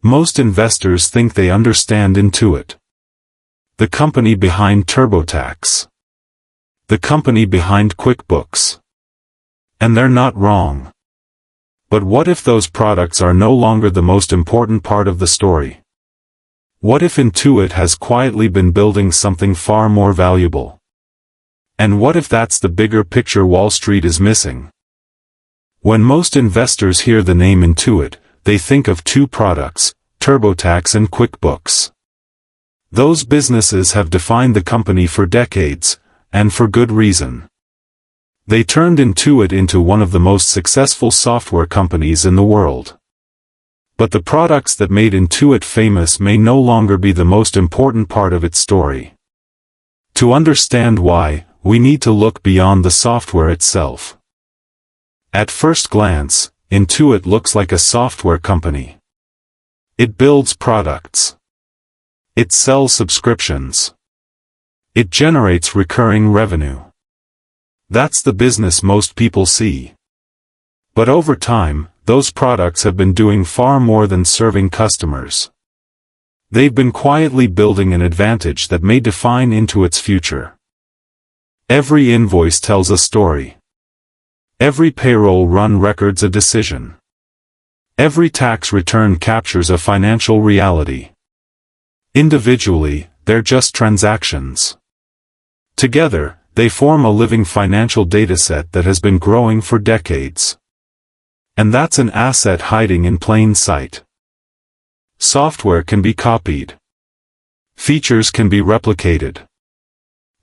Most investors think they understand Intuit, the company behind TurboTax, the company behind QuickBooks. And they're not wrong. But what if those products are no longer the most important part of the story? What if Intuit has quietly been building something far more valuable? And what if that's the bigger picture Wall Street is missing? When most investors hear the name Intuit, they think of two products, TurboTax and QuickBooks. Those businesses have defined the company for decades, and for good reason. They turned Intuit into one of the most successful software companies in the world. But the products that made Intuit famous may no longer be the most important part of its story. To understand why, we need to look beyond the software itself. At first glance, Intuit looks like a software company. It builds products. It sells subscriptions. It generates recurring revenue. That's the business most people see. But over time, those products have been doing far more than serving customers. They've been quietly building an advantage that may define Intuit's future. Every invoice tells a story. Every payroll run records a decision. Every tax return captures a financial reality. Individually, they're just transactions. Together, they form a living financial dataset that has been growing for decades. And that's an asset hiding in plain sight. Software can be copied. Features can be replicated.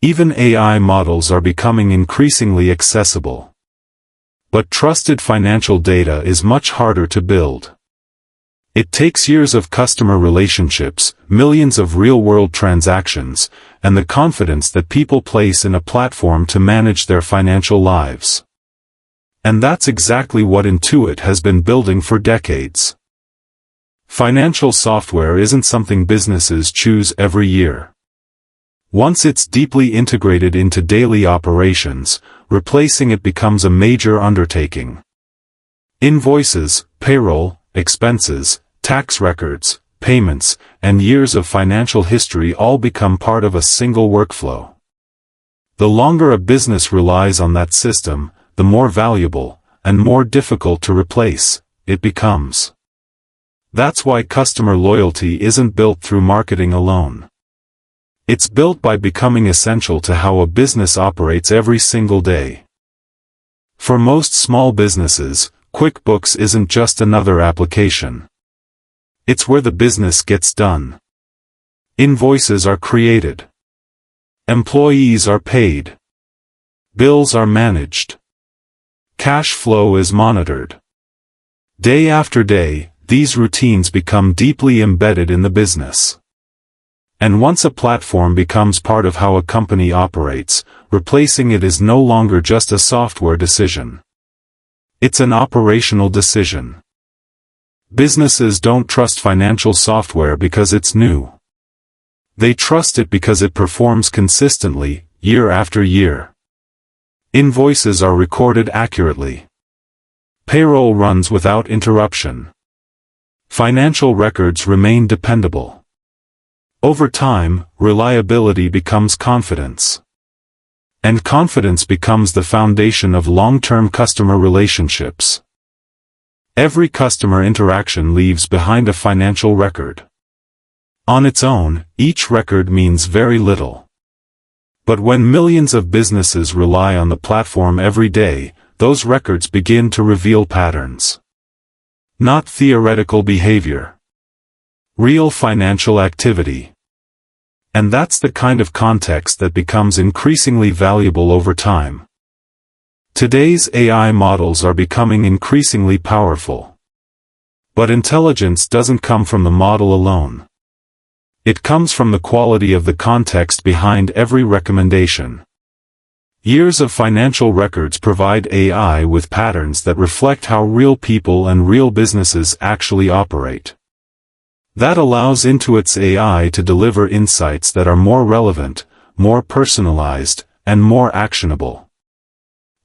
Even AI models are becoming increasingly accessible. But trusted financial data is much harder to build. It takes years of customer relationships, millions of real-world transactions, and the confidence that people place in a platform to manage their financial lives. And that's exactly what Intuit has been building for decades. Financial software isn't something businesses choose every year. Once it's deeply integrated into daily operations, replacing it becomes a major undertaking. Invoices, payroll, expenses, tax records, payments, and years of financial history all become part of a single workflow. The longer a business relies on that system, the more valuable, and more difficult to replace, it becomes. That's why customer loyalty isn't built through marketing alone. It's built by becoming essential to how a business operates every single day. For most small businesses, QuickBooks isn't just another application. It's where the business gets done. Invoices are created. Employees are paid. Bills are managed. Cash flow is monitored. Day after day, these routines become deeply embedded in the business. And once a platform becomes part of how a company operates, replacing it is no longer just a software decision. It's an operational decision. Businesses don't trust financial software because it's new. They trust it because it performs consistently, year after year. Invoices are recorded accurately. Payroll runs without interruption. Financial records remain dependable. Over time, reliability becomes confidence. And confidence becomes the foundation of long-term customer relationships. Every customer interaction leaves behind a financial record. On its own, each record means very little. But when millions of businesses rely on the platform every day, those records begin to reveal patterns. Not theoretical behavior. Real financial activity. And that's the kind of context that becomes increasingly valuable over time. Today's AI models are becoming increasingly powerful. But intelligence doesn't come from the model alone. It comes from the quality of the context behind every recommendation. Years of financial records provide AI with patterns that reflect how real people and real businesses actually operate. That allows Intuit's AI to deliver insights that are more relevant, more personalized, and more actionable.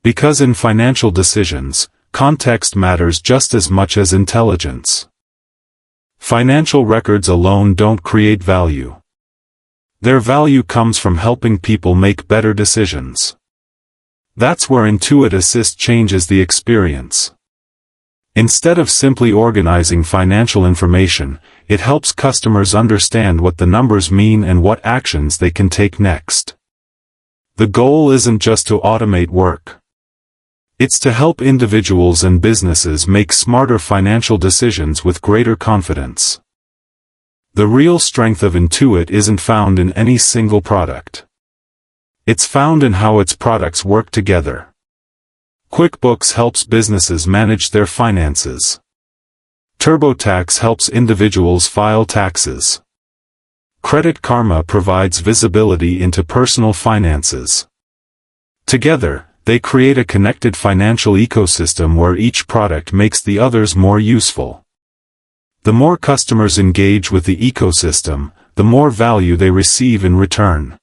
Because in financial decisions, context matters just as much as intelligence. Financial records alone don't create value. Their value comes from helping people make better decisions. That's where Intuit Assist changes the experience. Instead of simply organizing financial information, it helps customers understand what the numbers mean and what actions they can take next. The goal isn't just to automate work. It's to help individuals and businesses make smarter financial decisions with greater confidence. The real strength of Intuit isn't found in any single product. It's found in how its products work together. QuickBooks helps businesses manage their finances. TurboTax helps individuals file taxes. Credit Karma provides visibility into personal finances. Together, they create a connected financial ecosystem where each product makes the others more useful. The more customers engage with the ecosystem, the more value they receive in return.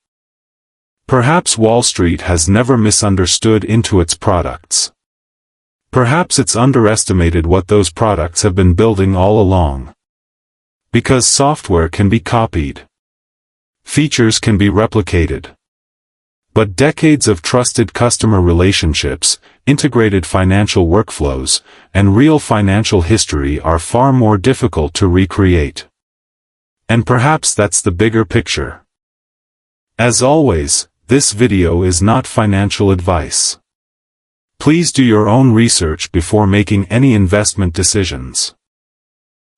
Perhaps Wall Street has never misunderstood Intuit's products. Perhaps it's underestimated what those products have been building all along. Because software can be copied. Features can be replicated. But decades of trusted customer relationships, integrated financial workflows, and real financial history are far more difficult to recreate. And perhaps that's the bigger picture. As always, this video is not financial advice. Please do your own research before making any investment decisions.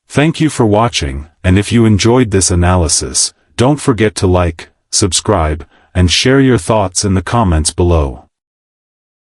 Thank you for watching, and if you enjoyed this analysis, don't forget to like, subscribe, and share your thoughts in the comments below.